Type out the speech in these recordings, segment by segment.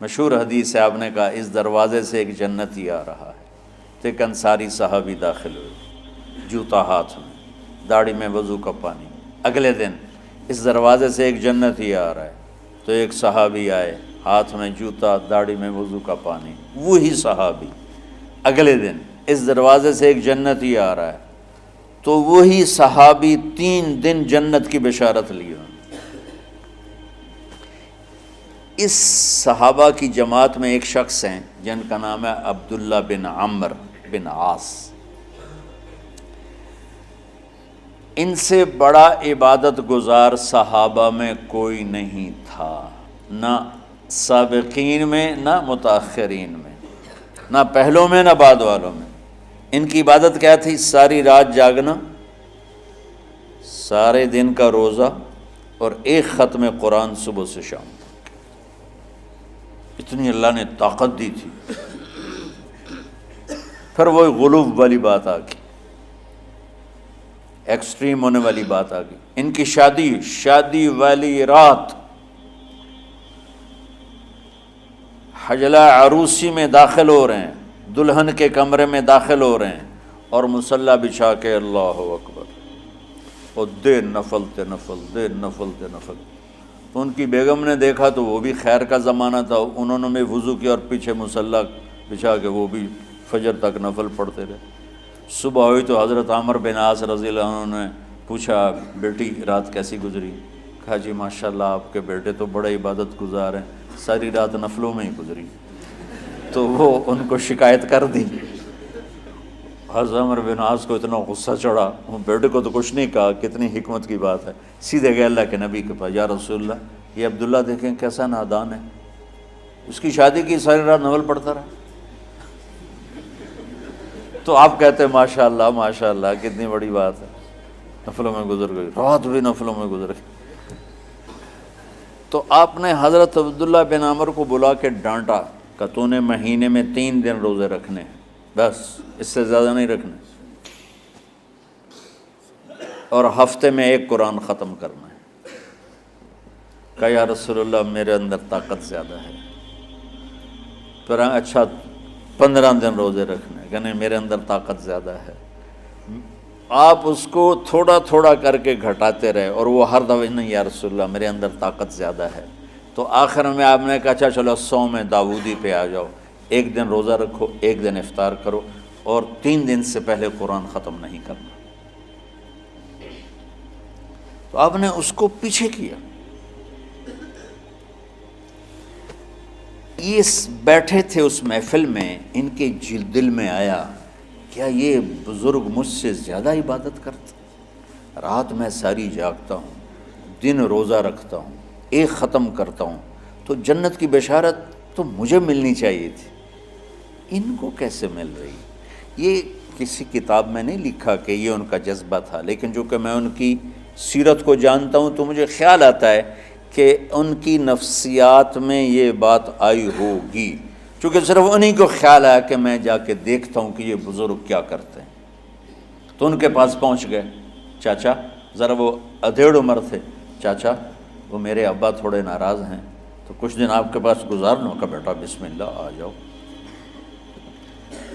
مشہور حدیث ہے، آپ نے کہا اس دروازے سے ایک جنتی آ رہا ہے، تو ایک انصاری صحابی داخل ہوئے، جوتا ہاتھ میں، داڑھی میں وضو کا پانی۔ اگلے دن اس دروازے سے ایک جنتی آ رہا ہے، تو ایک صحابی آئے، ہاتھ میں جوتا، داڑھی میں وضو کا پانی، وہی صحابی۔ اگلے دن اس دروازے سے ایک جنتی آ رہا ہے، تو وہی صحابی 3 دن جنت کی بشارت لی انہوں نے۔ اس صحابہ کی جماعت میں ایک شخص ہیں جن کا نام ہے عبداللہ بن عمرو بن عاص۔ ان سے بڑا عبادت گزار صحابہ میں کوئی نہیں تھا، نہ سابقین میں نہ متاخرین میں، نہ پہلوں میں نہ بعد والوں میں۔ ان کی عبادت کیا تھی؟ ساری رات جاگنا، سارے دن کا روزہ، اور ایک ختم قرآن صبح سے شام تک۔ اتنی اللہ نے طاقت دی تھی۔ پھر وہ غلوب والی بات آ گئی، ایکسٹریم ہونے والی بات آ گئی۔ ان کی شادی والی رات حجلہ عروسی میں داخل ہو رہے ہیں، دلہن کے کمرے میں داخل ہو رہے ہیں، اور مصلی بچھا کے اللہ اکبر، اور دے نفل تے نفل، دے نفل تے نفل۔ تو ان کی بیگم نے دیکھا تو وہ بھی خیر کا زمانہ تھا، انہوں نے بھی وضو کیا اور پیچھے مصلی بچھا کے وہ بھی فجر تک نفل پڑھتے رہے۔ صبح ہوئی تو حضرت عمرو بن عاص رضی اللہ عنہ نے پوچھا، بیٹی رات کیسی گزری؟ کہا جی ماشاءاللہ آپ کے بیٹے تو بڑے عبادت گزار ہیں، ساری رات نفلوں میں ہی گزری۔ تو وہ ان کو شکایت کر دی۔ حضرت عمرو بن عاص کو اتنا غصہ چڑھا، وہ بیٹے کو تو کچھ نہیں کہا، کتنی حکمت کی بات ہے، سیدھے گئے اللہ کے نبی کے پاس، یا رسول اللہ یہ عبداللہ دیکھیں کیسا نادان ہے، اس کی شادی کی ساری رات نفل پڑھتا رہا۔ تو آپ کہتے ہیں ماشاءاللہ ماشاءاللہ کتنی بڑی بات ہے، نفلوں میں گزر گئی، رات بھی نفلوں میں گزر گئی۔ تو آپ نے حضرت عبداللہ بن عمرو کو بلا کے ڈانٹا کہ تو نے مہینے میں 3 دن روزے رکھنے ہیں، بس اس سے زیادہ نہیں رکھنے، اور ہفتے میں 1 قرآن ختم کرنا ہے۔ کہا یا رسول اللہ میرے اندر طاقت زیادہ ہے۔ پھر اچھا 15 دن روزے رکھنے، کہ نہیں میرے اندر طاقت زیادہ ہے۔ آپ اس کو تھوڑا تھوڑا کر کے گھٹاتے رہے، اور وہ ہر دفعہ نہیں یا رسول اللہ میرے اندر طاقت زیادہ ہے۔ تو آخر میں آپ نے کہا اچھا چلو صوم داؤدی پہ آ جاؤ، 1 دن روزہ رکھو، 1 دن افطار کرو، اور 3 دن سے پہلے قرآن ختم نہیں کرنا۔ تو آپ نے اس کو پیچھے کیا۔ یہ بیٹھے تھے اس محفل میں، ان کے دل میں آیا کیا یہ بزرگ مجھ سے زیادہ عبادت کرتا؟ رات میں ساری جاگتا ہوں، دن روزہ رکھتا ہوں، 1 ختم کرتا ہوں، تو جنت کی بشارت تو مجھے ملنی چاہیے تھی، ان کو کیسے مل رہی؟ یہ کسی کتاب میں نہیں لکھا کہ یہ ان کا جذبہ تھا، لیکن جو کہ میں ان کی سیرت کو جانتا ہوں تو مجھے خیال آتا ہے کہ ان کی نفسیات میں یہ بات آئی ہوگی، چونکہ صرف انہی کو خیال آیا کہ میں جا کے دیکھتا ہوں کہ یہ بزرگ کیا کرتے ہیں۔ تو ان کے پاس پہنچ گئے، چاچا ذرا، وہ ادھیڑ عمر تھے، چاچا وہ میرے ابا تھوڑے ناراض ہیں، تو کچھ دن آپ کے پاس گزار لوں؟ کا بیٹا بسم اللہ آ جاؤ۔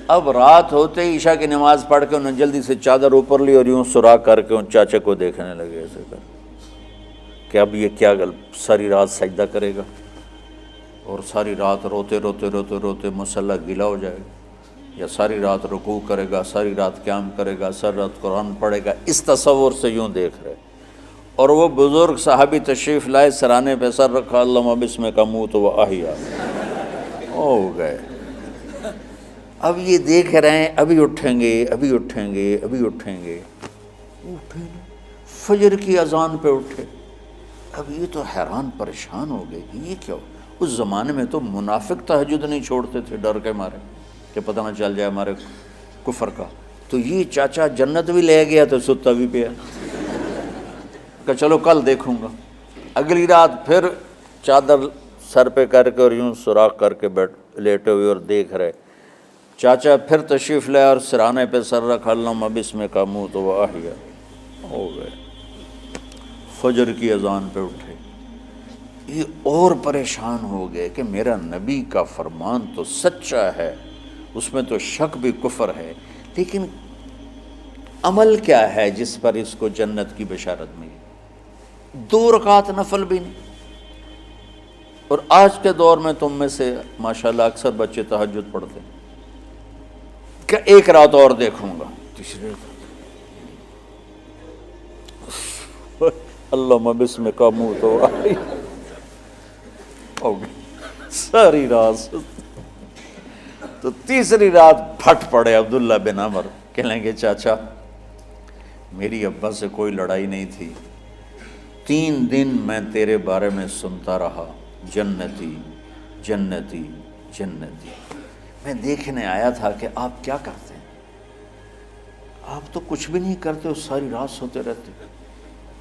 اب رات ہوتے ہی عشاء کی نماز پڑھ کے انہوں نے جلدی سے چادر اوپر لی اور یوں سراغ کر کے ان چاچے کو دیکھنے لگے ایسے کر کہ اب یہ کیا ساری رات سجدہ کرے گا، اور ساری رات روتے روتے روتے روتے مصلی گیلا ہو جائے گا، یا ساری رات رکوع کرے گا، ساری رات قیام کرے گا، ساری رات قرآن پڑھے گا، اس تصور سے یوں دیکھ رہے۔ اور وہ بزرگ صحابی تشریف لائے، سرانے پہ سر رکھا، اللہم بسمک اموت و احیا، ہو گئے۔ اب یہ دیکھ رہے ہیں ابھی اٹھیں گے، ابھی اٹھیں گے، ابھی اٹھیں گے، اٹھے نہیں، فجر کی اذان پہ اٹھے۔ اب یہ تو حیران پریشان ہو گئے کہ یہ کیا ہو؟ اس زمانے میں تو منافق تہجد نہیں چھوڑتے تھے ڈر کے مارے کہ پتہ نہ چل جائے ہمارے کفر کا، تو یہ چاچا جنت بھی لے گیا تو ستا بھی پیا کہ چلو کل دیکھوں گا۔ اگلی رات پھر چادر سر پہ کر کے اور یوں سوراخ کر کے لیٹے ہوئے اور دیکھ رہے۔ چاچا پھر تشریف لائے اور سرانے پہ سر رکھا، اللہم بسمک اموت و احیا، ہو گئے۔ فجر کی اذان پہ اٹھے، یہ اور پریشان ہو گئے کہ میرا نبی کا فرمان تو سچا ہے، اس میں تو شک بھی کفر ہے، لیکن عمل کیا ہے جس پر اس کو جنت کی بشارت ملی؟ 2 رکعت نفل بھی نہیں۔ اور آج کے دور میں تم میں سے ماشاءاللہ اکثر بچے تہجد پڑھتے ہیں کہ 1 رات اور دیکھوں گا، تیسرے اللہ بسمک منہ تو آئی ساری رات۔ تو تیسری رات پھٹ پڑے عبداللہ بن عمر، کہنے لگے چاچا میری ابا سے کوئی لڑائی نہیں تھی، 3 دن میں تیرے بارے میں سنتا رہا، جنتی جنتی جنتی۔ میں دیکھنے آیا تھا کہ آپ کیا کرتے ہیں، آپ تو کچھ بھی نہیں کرتے ہو، ساری رات سوتے رہتے ہو،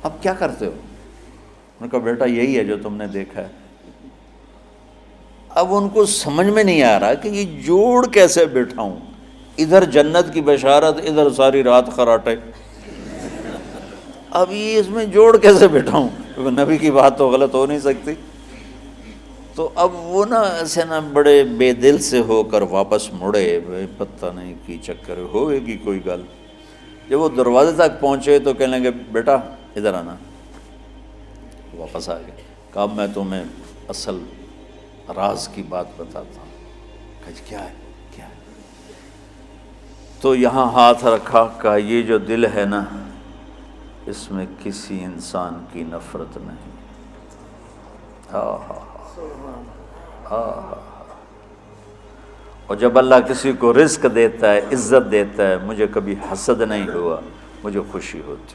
آپ کیا کرتے ہو؟ میں نے کہا بیٹا یہی ہے جو تم نے دیکھا ہے۔ اب ان کو سمجھ میں نہیں آ رہا کہ یہ جوڑ کیسے بٹھاؤں، ادھر جنت کی بشارت، ادھر ساری رات خراٹے، اب یہ اس میں جوڑ کیسے بٹھاؤں، کیونکہ نبی کی بات تو غلط ہو نہیں سکتی۔ تو اب وہ نا ایسے نا بڑے بے دل سے ہو کر واپس مڑے، پتہ نہیں کی چکر ہوئے گی کوئی گل۔ جب وہ دروازے تک پہنچے تو کہنے لگے بیٹا ادھر آنا، واپس آ گئے۔ کہا اب میں تمہیں اصل راز کی بات بتاتا ہوں۔ کہا کیا ہے کیا ہے؟ تو یہاں ہاتھ رکھا، کہا یہ جو دل ہے نا اس میں کسی انسان کی نفرت نہیں۔ اور جب اللہ کسی کو رزق دیتا ہے، عزت دیتا ہے، مجھے کبھی حسد نہیں ہوا، مجھے خوشی ہوتی۔